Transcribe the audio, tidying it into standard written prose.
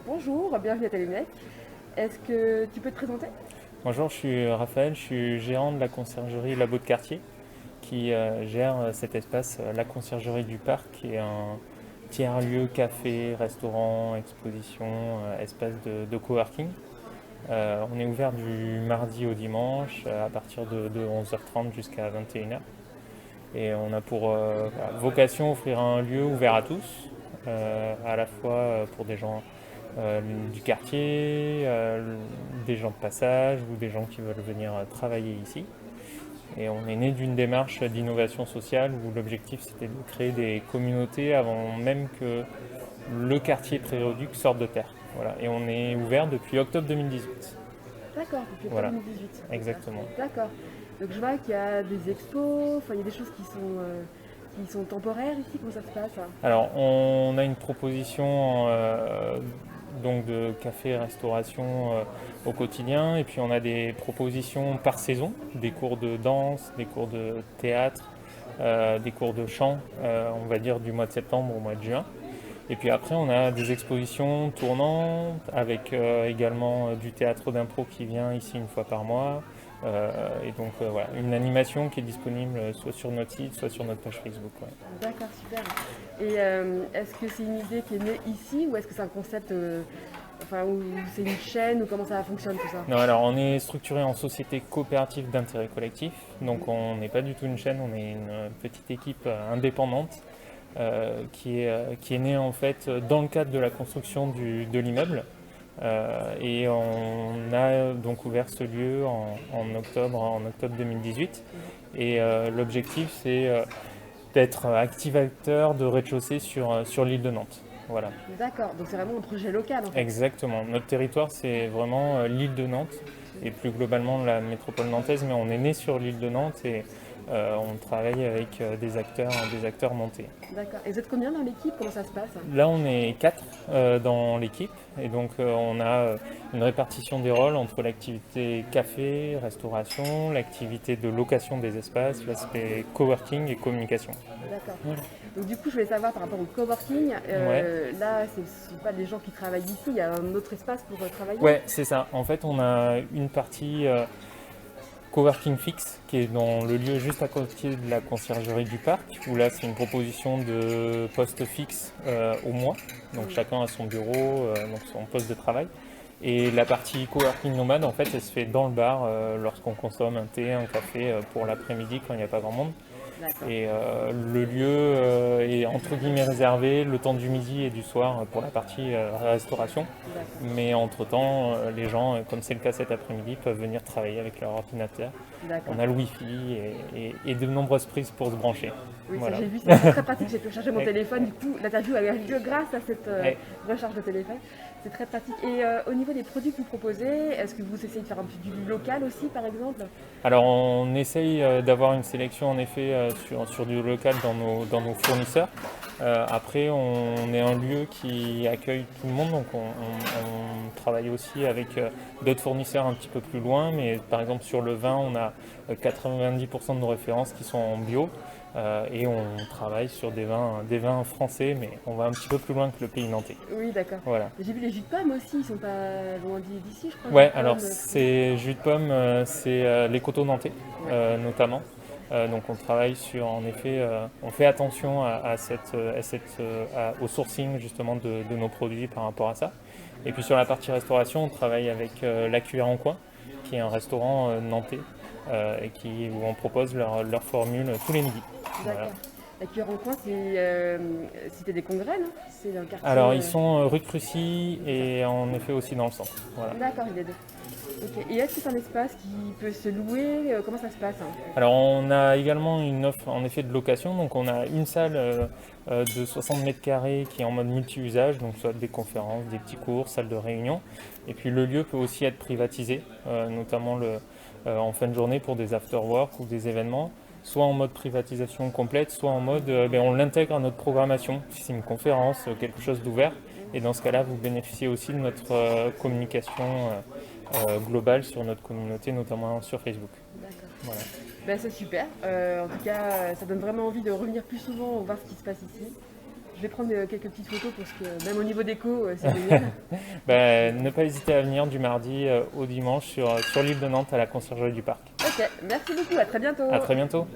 Bonjour, bienvenue à Télémec. Est-ce que tu peux te présenter? Bonjour, je suis Raphaël, je suis gérant de la conciergerie Labo de Quartier qui gère cet espace, la conciergerie du parc, qui est un tiers-lieu café, restaurant, exposition, espace de coworking. On est ouvert du mardi au dimanche à partir de 11h30 jusqu'à 21h. Et on a pour vocation d'offrir un lieu ouvert à tous, à la fois pour des gens du quartier, des gens de passage ou des gens qui veulent venir travailler ici. Et on est né d'une démarche d'innovation sociale où l'objectif c'était de créer des communautés avant même que le quartier Pré-Réduc sorte de terre. Voilà. Et on est ouvert depuis octobre 2018. D'accord, depuis octobre Voilà, 2018. exactement. D'accord. Donc je vois qu'il y a des expos, enfin il y a des choses qui sont temporaires ici, comment ça se passe? Alors, on a une proposition donc de café, restauration au quotidien, et puis on a des propositions par saison, des cours de danse, des cours de théâtre, des cours de chant, on va dire du mois de septembre au mois de juin. Et puis après, on a des expositions tournantes avec également du théâtre d'impro qui vient ici une fois par mois. Et donc voilà, une animation qui est disponible soit sur notre site, soit sur notre page Facebook. Ouais. D'accord, super. Et est-ce que c'est une idée qui est née ici ou est-ce que c'est un concept, enfin, ou c'est une chaîne ou comment ça fonctionne tout ça? Non, alors on est structuré en société coopérative d'intérêt collectif, donc on n'est pas du tout une chaîne, on est une petite équipe indépendante qui est née en fait dans le cadre de la construction de l'immeuble. Et on a donc ouvert ce lieu en octobre 2018. Et l'objectif c'est d'être activateur de rez-de-chaussée sur l'île de Nantes. Voilà. D'accord, donc c'est vraiment un projet local en fait. Exactement. Notre territoire, c'est vraiment l'île de Nantes et plus globalement la métropole nantaise, mais on est né sur l'île de Nantes et on travaille avec des acteurs nantais. D'accord. Et vous êtes combien dans l'équipe? Comment ça se passe? Là, on est quatre dans l'équipe et donc on a une répartition des rôles entre l'activité café, restauration, l'activité de location des espaces, l'aspect coworking et communication. D'accord. Voilà. Donc du coup, je voulais savoir par rapport au coworking, Ouais. là, ce ne sont pas les gens qui travaillent ici, il y a un autre espace pour travailler? Ouais, c'est ça. En fait, on a une partie coworking fixe qui est dans le lieu juste à côté de la conciergerie du parc, où là c'est une proposition de poste fixe au mois. Donc chacun a son bureau, donc son poste de travail. Et la partie coworking nomade, en fait, elle se fait dans le bar lorsqu'on consomme un thé, un café pour l'après-midi quand il n'y a pas grand monde. D'accord, Et le lieu est entre guillemets réservé le temps du midi et du soir pour la partie restauration. d'accord, Mais entre-temps, les gens, comme c'est le cas cet après-midi, peuvent venir travailler avec leur ordinateur. d'accord. On a le Wi-Fi et de nombreuses prises pour se brancher. Oui, ça Voilà. j'ai vu, c'est très pratique. J'ai pu charger mon téléphone. Du coup, l'interview a eu lieu grâce à cette Et- recharge de téléphone. C'est très pratique. Et au niveau des produits que vous proposez, est-ce que vous essayez de faire un peu du local aussi, par exemple? Alors on essaye d'avoir une sélection en effet sur du local dans nos fournisseurs. Après on est un lieu qui accueille tout le monde, donc on travaille aussi avec d'autres fournisseurs un petit peu plus loin, mais par exemple sur le vin on a 90% de nos références qui sont en bio. Et on travaille sur des vins français, mais on va un petit peu plus loin que le pays nantais. Oui, d'accord. Voilà. J'ai vu les jus de pommes aussi, ils sont pas loin d'ici, je crois, jus Ouais, de alors pommes. c'est jus de pomme, c'est les coteaux nantais Ouais, notamment. Donc on travaille sur, en effet, on fait attention au sourcing justement de nos produits par rapport à ça. Et puis sur la partie restauration, on travaille avec La Cuillère en Coin, qui est un restaurant nantais où on propose leur formule tous les midis. Voilà. d'accord. La cuillère en coin, c'est Cité des Congrès, non? C'est dans le quartier. Alors ils sont rue de Crucy C'est ça. et en effet aussi dans le centre. Voilà. D'accord, il est deux. Ok. Et est-ce que c'est un espace qui peut se louer? Comment ça se passe, hein? Alors on a également une offre en effet de location, donc on a une salle de 60 mètres carrés qui est en mode multi-usage, donc soit des conférences, des petits cours, salle de réunion. Et puis le lieu peut aussi être privatisé, notamment en fin de journée pour des after-work ou des événements, soit en mode privatisation complète, soit en mode on l'intègre à notre programmation, si c'est une conférence, quelque chose d'ouvert. Et dans ce cas-là, vous bénéficiez aussi de notre communication globale sur notre communauté, notamment sur Facebook. D'accord. Voilà. Ben, c'est super. En tout cas, ça donne vraiment envie de revenir plus souvent, voir ce qui se passe ici. Je vais prendre quelques petites photos parce que même au niveau déco, c'est génial. Ne pas hésiter à venir du mardi au dimanche sur l'île de Nantes à la conciergerie du parc. Ok, merci beaucoup, à très bientôt. À très bientôt.